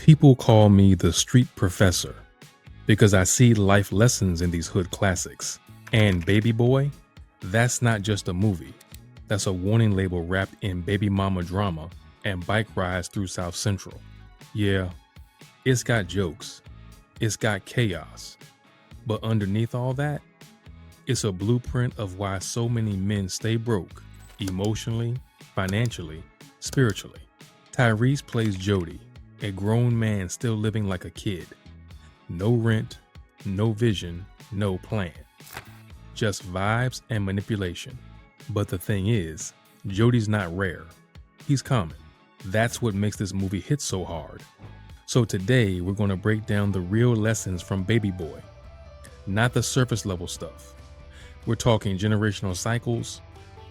People call me the street professor because I see life lessons in these hood classics. And Baby Boy, that's not just a movie. That's a warning label wrapped in baby mama drama and bike rides through South Central. Yeah, it's got jokes. It's got chaos. But underneath all that, it's a blueprint of why so many men stay broke emotionally, financially, spiritually. Tyrese plays Jody, a grown man still living like a kid. No rent, no vision, no plan. Just vibes and manipulation. But the thing is, Jody's not rare. He's common. That's what makes this movie hit so hard. So today, we're going to break down the real lessons from Baby Boy. Not the surface level stuff. We're talking generational cycles,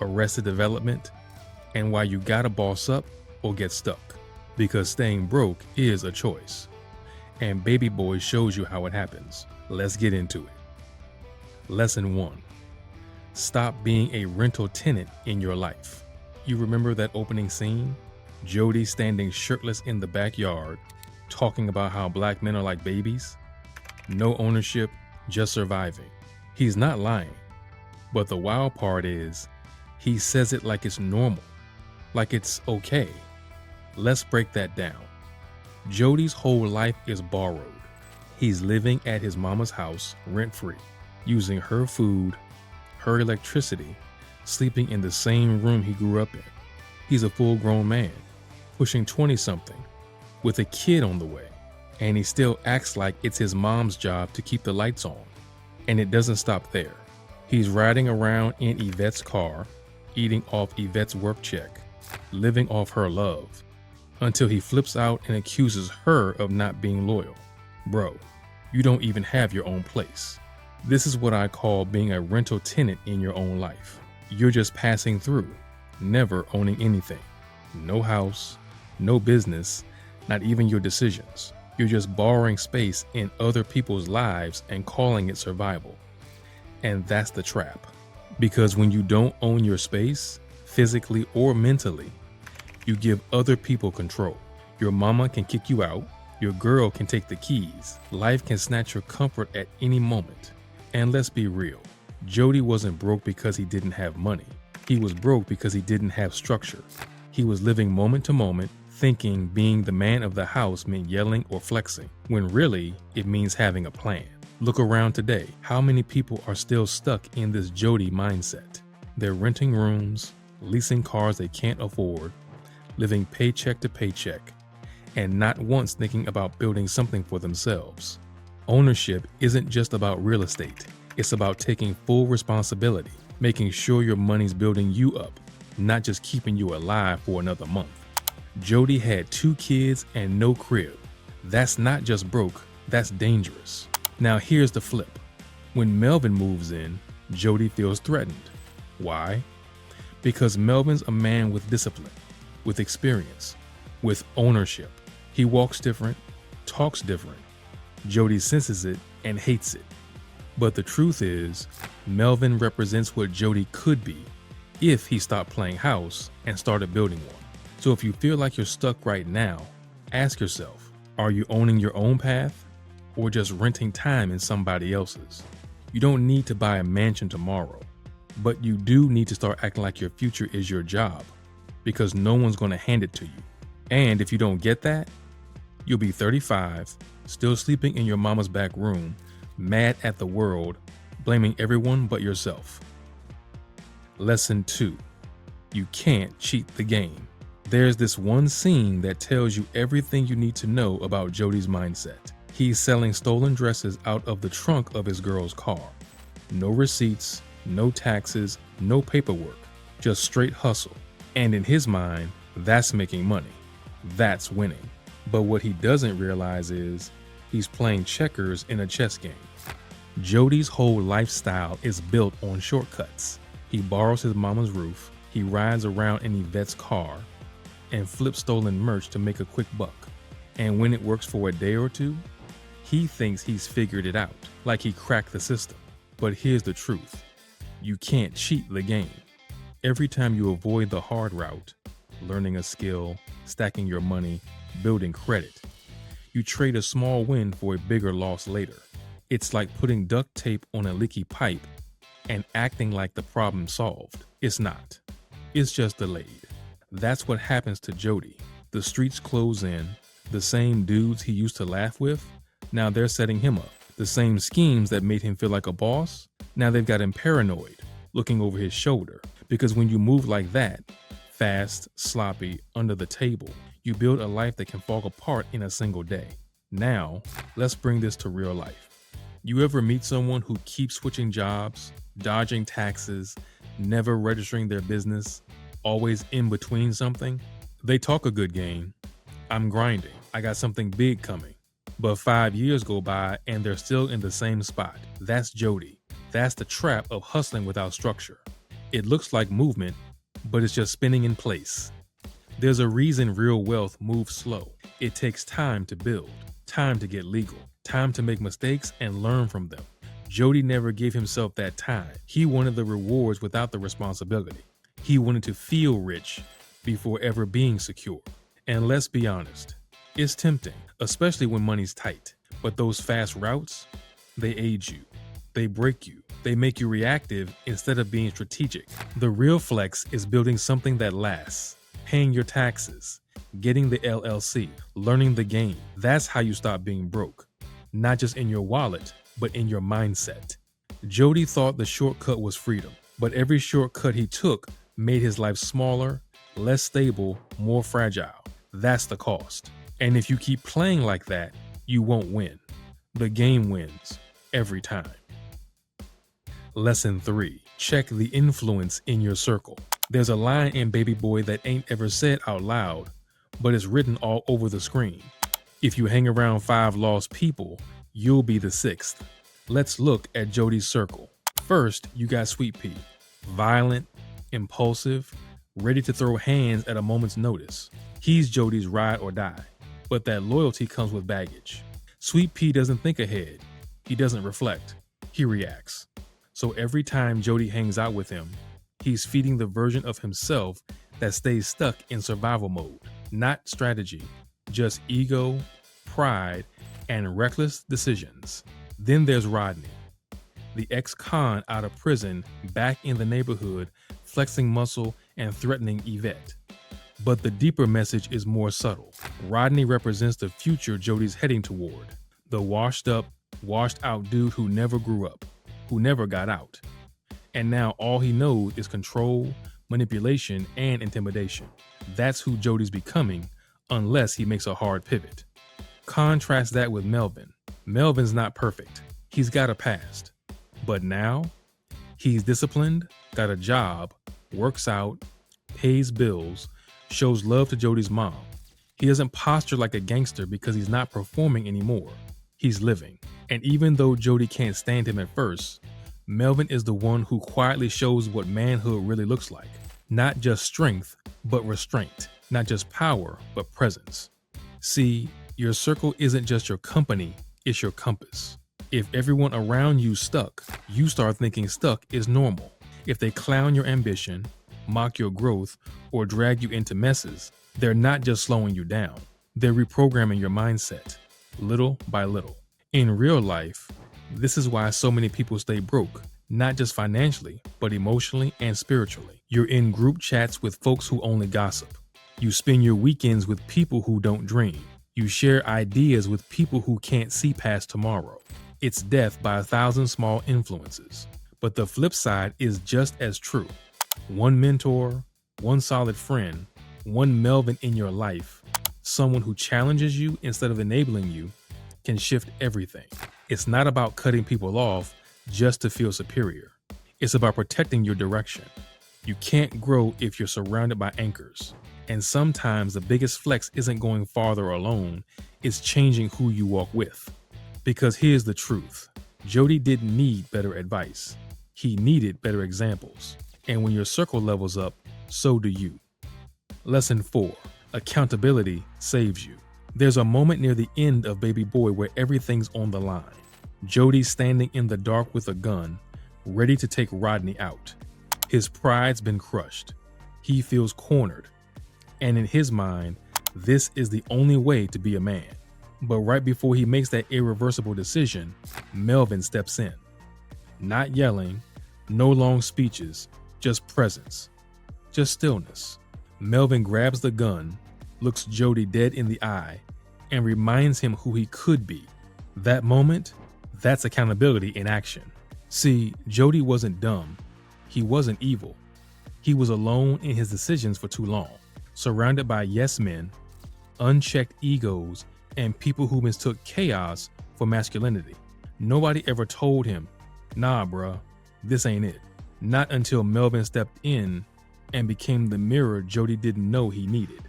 arrested development, and why you gotta boss up or get stuck. Because staying broke is a choice. And Baby Boy shows you how it happens. Let's get into it. Lesson 1. Stop being a rental tenant in your life. You remember that opening scene? Jody standing shirtless in the backyard, talking about how black men are like babies. No ownership, just surviving. He's not lying. But the wild part is, he says it like it's normal, like it's okay. Let's break that down. Jody's whole life is borrowed. He's living at his mama's house rent-free, using her food, her electricity, sleeping in the same room he grew up in. He's a full-grown man, pushing 20-something, with a kid on the way, and he still acts like it's his mom's job to keep the lights on. And it doesn't stop there. He's riding around in Yvette's car, eating off Yvette's work check, living off her love, until he flips out and accuses her of not being loyal. Bro, you don't even have your own place. This is what I call being a rental tenant in your own life. You're just passing through, never owning anything. No house, no business, not even your decisions. You're just borrowing space in other people's lives and calling it survival. And that's the trap. Because when you don't own your space, physically or mentally, you give other people control. Your mama can kick you out. Your girl can take the keys. Life can snatch your comfort at any moment. And let's be real. Jody wasn't broke because he didn't have money. He was broke because he didn't have structure. He was living moment to moment, thinking being the man of the house meant yelling or flexing, when really it means having a plan. Look around today. How many people are still stuck in this Jody mindset? They're renting rooms, leasing cars they can't afford, living paycheck to paycheck, and not once thinking about building something for themselves. Ownership isn't just about real estate. It's about taking full responsibility, making sure your money's building you up, not just keeping you alive for another month. Jody had 2 kids and no crib. That's not just broke, that's dangerous. Now here's the flip. When Melvin moves in, Jody feels threatened. Why? Because Melvin's a man with discipline, with experience, with ownership. He walks different, talks different. Jody senses it and hates it. But the truth is, Melvin represents what Jody could be if he stopped playing house and started building one. So if you feel like you're stuck right now, ask yourself, are you owning your own path or just renting time in somebody else's? You don't need to buy a mansion tomorrow, but you do need to start acting like your future is your job, because no one's going to hand it to you. And if you don't get that, you'll be 35, still sleeping in your mama's back room, mad at the world, blaming everyone but yourself. Lesson 2. You can't cheat the game. There's this one scene that tells you everything you need to know about Jody's mindset. He's selling stolen dresses out of the trunk of his girl's car. No receipts, no taxes, no paperwork, just straight hustle. And in his mind, that's making money. That's winning. But what he doesn't realize is he's playing checkers in a chess game. Jody's whole lifestyle is built on shortcuts. He borrows his mama's roof, he rides around in Yvette's car, and flips stolen merch to make a quick buck. And when it works for a day or two, he thinks he's figured it out, like he cracked the system. But here's the truth. You can't cheat the game. Every time you avoid the hard route, learning a skill, stacking your money, building credit, You trade a small win for a bigger loss later. It's like putting duct tape on a leaky pipe and acting like the problem solved. It's not. It's just delayed. That's what happens to Jody. The streets close in. The same dudes he used to laugh with, now they're setting him up. The same schemes that made him feel like a boss, now they've got him paranoid, looking over his shoulder. Because when you move like that, fast, sloppy, under the table, you build a life that can fall apart in a single day. Now, let's bring this to real life. You ever meet someone who keeps switching jobs, dodging taxes, never registering their business, always in between something? They talk a good game. I'm grinding. I got something big coming. But 5 years go by and they're still in the same spot. That's Jody. That's the trap of hustling without structure. It looks like movement, but it's just spinning in place. There's a reason real wealth moves slow. It takes time to build, time to get legal, time to make mistakes and learn from them. Jody never gave himself that time. He wanted the rewards without the responsibility. He wanted to feel rich before ever being secure. And let's be honest, it's tempting, especially when money's tight. But those fast routes, they age you, they break you, they make you reactive instead of being strategic. The real flex is building something that lasts, paying your taxes, getting the LLC, learning the game. That's how you stop being broke, not just in your wallet, but in your mindset. Jody thought the shortcut was freedom, but every shortcut he took made his life smaller, less stable, more fragile. That's the cost. And if you keep playing like that, you won't win. The game wins every time. Lesson 3. Check the influence in your circle. There's a line in Baby Boy that ain't ever said out loud, but it's written all over the screen. If you hang around 5 lost people, you'll be the 6th. Let's look at Jody's circle. First, you got Sweet Pea. Violent, impulsive, ready to throw hands at a moment's notice. He's Jody's ride or die. But that loyalty comes with baggage. Sweet Pea doesn't think ahead. He doesn't reflect. He reacts. So every time Jody hangs out with him, he's feeding the version of himself that stays stuck in survival mode. Not strategy, just ego, pride, and reckless decisions. Then there's Rodney, the ex-con out of prison, back in the neighborhood, flexing muscle and threatening Yvette. But the deeper message is more subtle. Rodney represents the future Jody's heading toward. The washed up, washed out dude who never grew up, who never got out. And now all he knows is control, manipulation, and intimidation. That's who Jody's becoming, unless he makes a hard pivot. Contrast that with Melvin. Melvin's not perfect. He's got a past. But now, he's disciplined, got a job, works out, pays bills, shows love to Jody's mom. He doesn't posture like a gangster because he's not performing anymore. He's living. And even though Jody can't stand him at first, Melvin is the one who quietly shows what manhood really looks like. Not just strength, but restraint. Not just power, but presence. See, your circle isn't just your company, it's your compass. If everyone around you's stuck, you start thinking stuck is normal. If they clown your ambition, mock your growth, or drag you into messes, they're not just slowing you down. They're reprogramming your mindset, little by little. In real life, this is why so many people stay broke, not just financially, but emotionally and spiritually. You're in group chats with folks who only gossip. You spend your weekends with people who don't dream. You share ideas with people who can't see past tomorrow. It's death by 1,000 small influences. But the flip side is just as true. One mentor, one solid friend, one Melvin in your life, someone who challenges you instead of enabling you, can shift everything. It's not about cutting people off just to feel superior. It's about protecting your direction. You can't grow if you're surrounded by anchors. And sometimes the biggest flex isn't going farther alone, it's changing who you walk with. Because here's the truth. Jody didn't need better advice. He needed better examples. And when your circle levels up, so do you. Lesson 4. Accountability saves you. There's a moment near the end of Baby Boy where everything's on the line. Jody's standing in the dark with a gun, ready to take Rodney out. His pride's been crushed. He feels cornered. And in his mind, this is the only way to be a man. But right before he makes that irreversible decision, Melvin steps in. Not yelling, no long speeches, just presence, just stillness. Melvin grabs the gun, looks Jody dead in the eye, and reminds him who he could be. That moment, that's accountability in action. See, Jody wasn't dumb. He wasn't evil. He was alone in his decisions for too long, surrounded by yes men, unchecked egos, and people who mistook chaos for masculinity. Nobody ever told him, nah, bruh, this ain't it. Not until Melvin stepped in and became the mirror Jody didn't know he needed.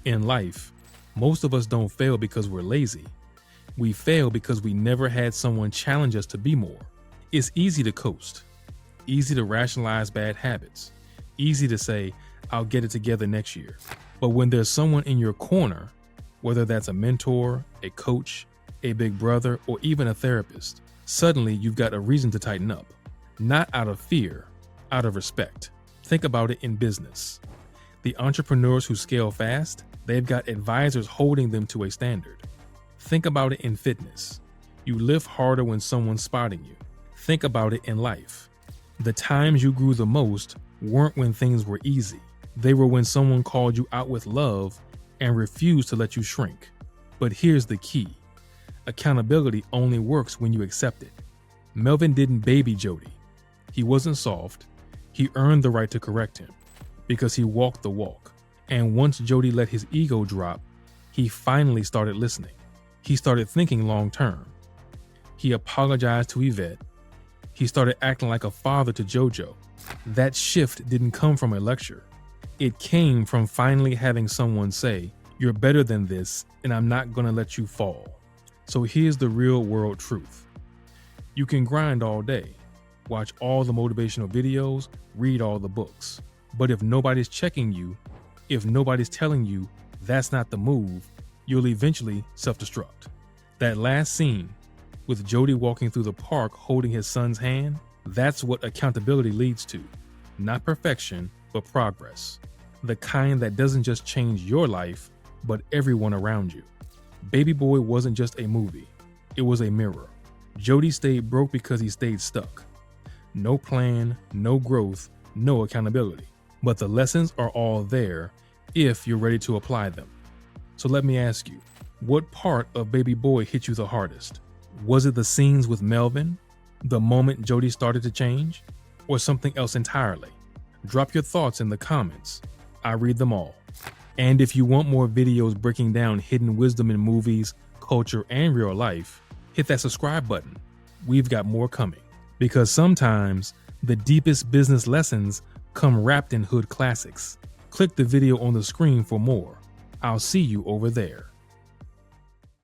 In life, most of us don't fail because we're lazy. We fail because we never had someone challenge us to be more. It's easy to coast, easy to rationalize bad habits, easy to say, I'll get it together next year. But when there's someone in your corner, whether that's a mentor, a coach, a big brother, or even a therapist, suddenly you've got a reason to tighten up. Not out of fear, out of respect. Think about it in business. The entrepreneurs who scale fast, they've got advisors holding them to a standard. Think about it in fitness. You lift harder when someone's spotting you. Think about it in life. The times you grew the most weren't when things were easy. They were when someone called you out with love and refused to let you shrink. But here's the key. Accountability only works when you accept it. Melvin didn't baby Jody. He wasn't soft. He earned the right to correct him because he walked the walk. And once Jody let his ego drop, he finally started listening. He started thinking long term. He apologized to Yvette. He started acting like a father to JoJo. That shift didn't come from a lecture. It came from finally having someone say, you're better than this, and I'm not gonna let you fall. So here's the real world truth. You can grind all day, watch all the motivational videos, read all the books. But if nobody's checking you, if nobody's telling you that's not the move, you'll eventually self-destruct. That last scene with Jody walking through the park holding his son's hand, that's what accountability leads to. Not perfection, but progress. The kind that doesn't just change your life, but everyone around you. Baby Boy wasn't just a movie. It was a mirror. Jody stayed broke because he stayed stuck. No plan, no growth, no accountability. But the lessons are all there if you're ready to apply them. So let me ask you, what part of Baby Boy hit you the hardest? Was it the scenes with Melvin, the moment Jody started to change, or something else entirely? Drop your thoughts in the comments. I read them all. And if you want more videos breaking down hidden wisdom in movies, culture, and real life, hit that subscribe button. We've got more coming. Because sometimes the deepest business lessons come wrapped in hood classics. Click the video on the screen for more. I'll see you over there.